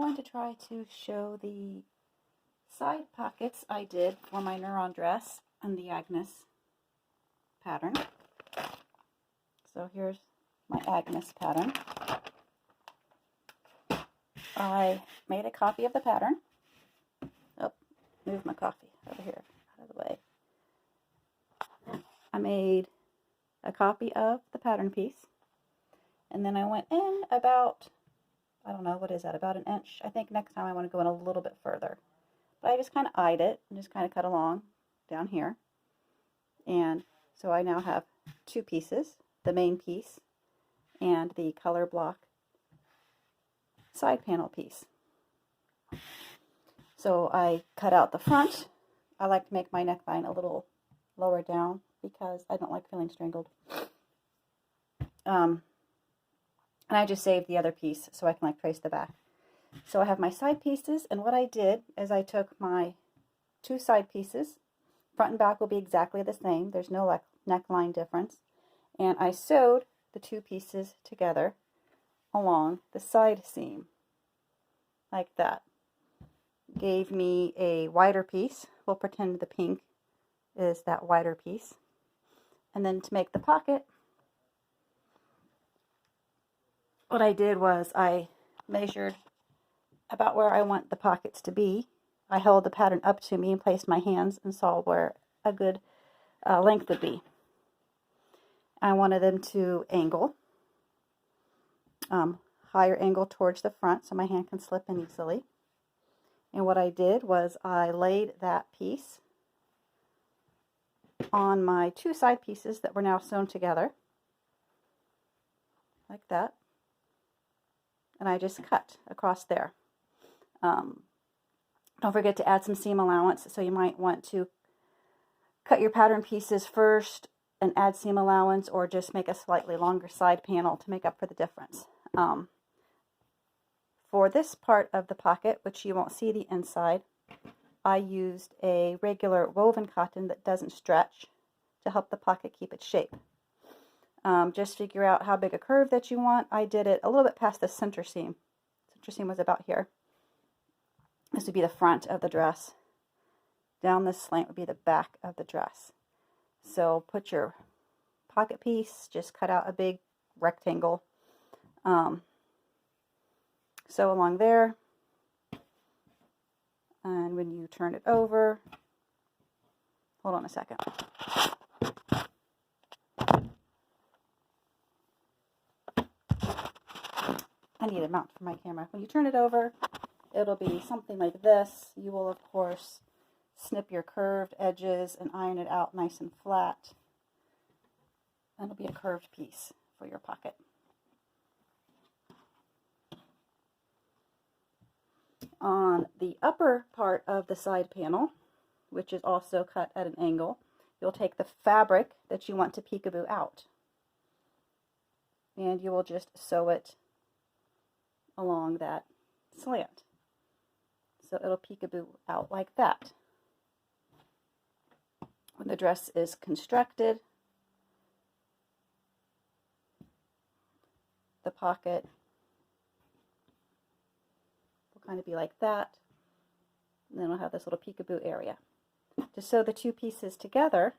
going to try to show the side pockets I did for my Neuron dress and the Agnes pattern. So here's my Agnes pattern. I made a copy of the pattern. Oh, move my coffee over here out of the way. I made a copy of the pattern piece, and then I went in about, I don't know, what is that, about an inch. I think next time I want to go in a little bit further. But I just kind of eyed it and just kind of cut along down here. And so I now have two pieces, the main piece and the color block side panel piece. So I cut out the front. I like to make my neckline a little lower down because I don't like feeling strangled. And I just saved the other piece so I can like trace the back. So I have my side pieces, and what I did is I took my two side pieces. Front and back will be exactly the same. There's no neckline difference. And I sewed the two pieces together along the side seam, like that. Gave me a wider piece. We'll pretend the pink is that wider piece. And then to make the pocket, what I did was I measured about where I want the pockets to be. I held the pattern up to me and placed my hands and saw where a good length would be. I wanted them to angle, higher angle towards the front so my hand can slip in easily. And what I did was I laid that piece on my two side pieces that were now sewn together, like that. And I just cut across there. Don't forget to add some seam allowance, so you might want to cut your pattern pieces first and add seam allowance, or just make a slightly longer side panel to make up for the difference. For this part of the pocket, which you won't see the inside, I used a regular woven cotton that doesn't stretch to help the pocket keep its shape. Just figure out how big a curve that you want. I did it a little bit past the center seam. Center seam was about here. This would be the front of the dress. Down this slant would be the back of the dress. So put your pocket piece, just cut out a big rectangle. Sew along there. And when you turn it over, hold on a second. I need a mount for my camera. When you turn it over, it'll be something like this. You will, of course, snip your curved edges and iron it out nice and flat. And it'll be a curved piece for your pocket. On the upper part of the side panel, which is also cut at an angle, you'll take the fabric that you want to peekaboo out. And you will just sew it along that slant. So it'll peekaboo out like that. When the dress is constructed, the pocket will kind of be like that. And then we'll have this little peekaboo area. To sew the two pieces together,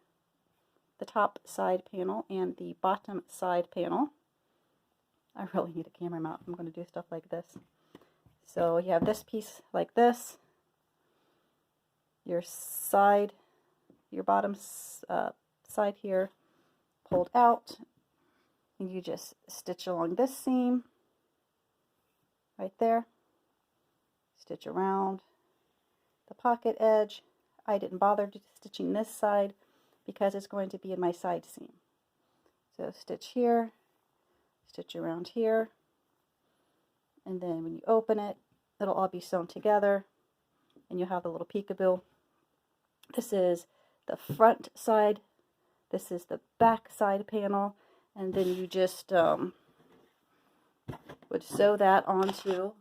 the top side panel and the bottom side panel, I really need a camera mount. I'm going to do stuff like this. So you have this piece like this, your side, your bottom side here pulled out, and you just stitch along this seam right there, stitch around the pocket edge. I didn't bother stitching this side because it's going to be in my side seam. So stitch here, stitch around here, and then when you open it, it'll all be sewn together, and you'll have the little peekaboo. This is the front side, this is the back side panel, and then you just would sew that onto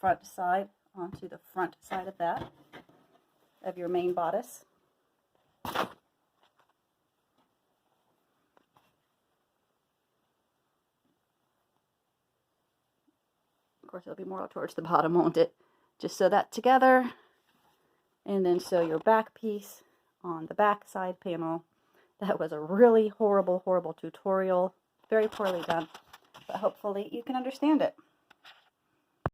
the front side of that, of your main bodice. course, it'll be more towards the bottom, won't it? Just sew that together, and then sew your back piece on the back side panel. That was a really horrible, horrible tutorial. Very poorly done, but hopefully you can understand it.